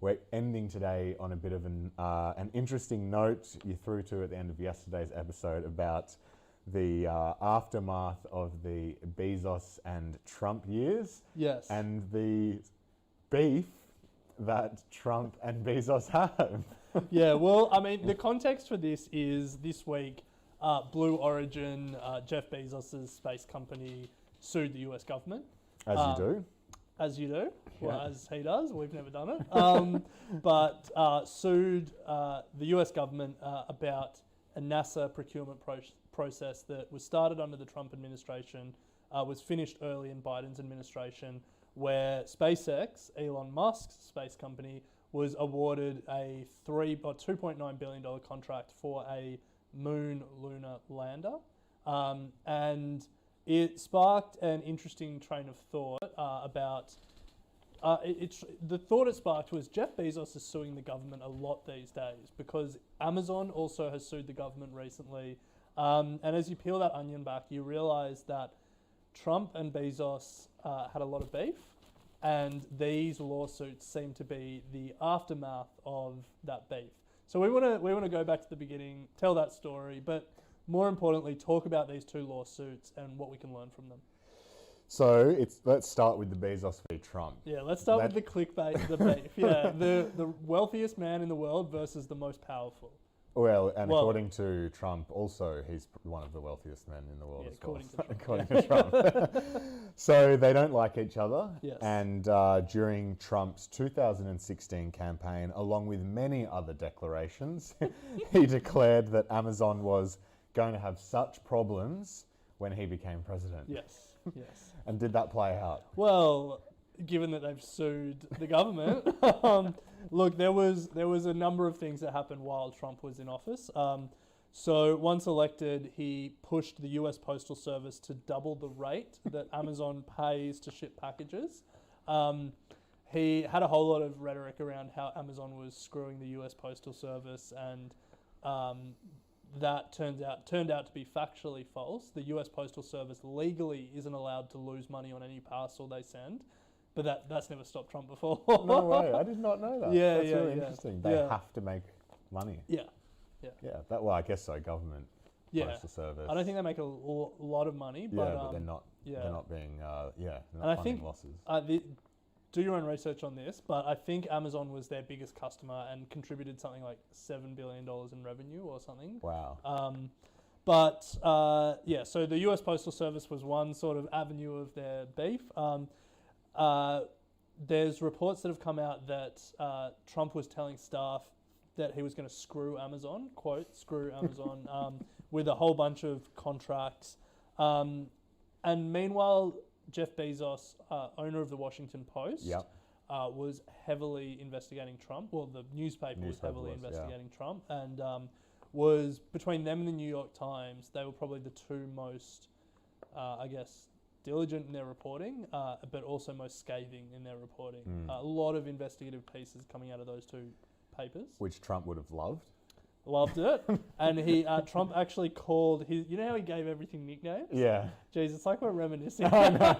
we're ending today on a bit of an interesting note you threw to at the end of yesterday's episode about the aftermath of the Bezos and Trump years. Yes. And the beef that Trump and Bezos have. Yeah, well, I mean, the context for this is this week, Blue Origin, Jeff Bezos' space company, sued the US government. As you do. As you do, well, Yeah. as he does. We've never done it. But sued the US government about a NASA procurement process that was started under the Trump administration, was finished early in Biden's administration, where SpaceX, Elon Musk's space company, was awarded a $2.9 billion contract for a moon lunar lander. And it sparked an interesting train of thought about... the thought it sparked was Jeff Bezos is suing the government a lot these days because Amazon also has sued the government recently. And as you peel that onion back, you realize that Trump and Bezos had a lot of beef, and these lawsuits seem to be the aftermath of that beef. So we want to go back to the beginning, tell that story, but more importantly, talk about these two lawsuits and what we can learn from them. So let's start with the Bezos v. Trump. Yeah, let's start with the clickbait, the beef. Yeah, the wealthiest man in the world versus the most powerful. Well, according to Trump, also he's one of the wealthiest men in the world. Yeah, as well. according to Trump. So they don't like each other. Yes. And during Trump's 2016 campaign, along with many other declarations, he declared that Amazon was going to have such problems when he became president. Yes, yes. And did that play out? Well, given that they've sued the government, look, there was a number of things that happened while Trump was in office. So once elected, he pushed the US Postal Service to double the rate that Amazon pays to ship packages. He had a whole lot of rhetoric around how Amazon was screwing the US Postal Service, and that turned out to be factually false. The US Postal Service legally isn't allowed to lose money on any parcel they send, but that's never stopped Trump before. No way, I did not know that. That's really interesting. They have to make money. Yeah. Well, I guess so. Government, postal service. I don't think they make a lot of money, but they're not. Yeah. They're not being. They're not And I funding think losses. do your own research on this, but I think Amazon was their biggest customer and contributed something like $7 billion in revenue or something. Wow. So the US Postal Service was one sort of avenue of their beef. There's reports that have come out that Trump was telling staff that he was going to screw Amazon, quote, screw Amazon, with a whole bunch of contracts. And meanwhile, Jeff Bezos, owner of the Washington Post, was heavily investigating Trump. Well, the newspaper was heavily investigating Trump, and was, between them and the New York Times, they were probably the two most, diligent in their reporting, but also most scathing in their reporting. A lot of investigative pieces coming out of those two papers. Which Trump would have loved. Loved it. And Trump actually called his, you know how he gave everything nicknames? Yeah. Jeez, it's like we're reminiscing. I know.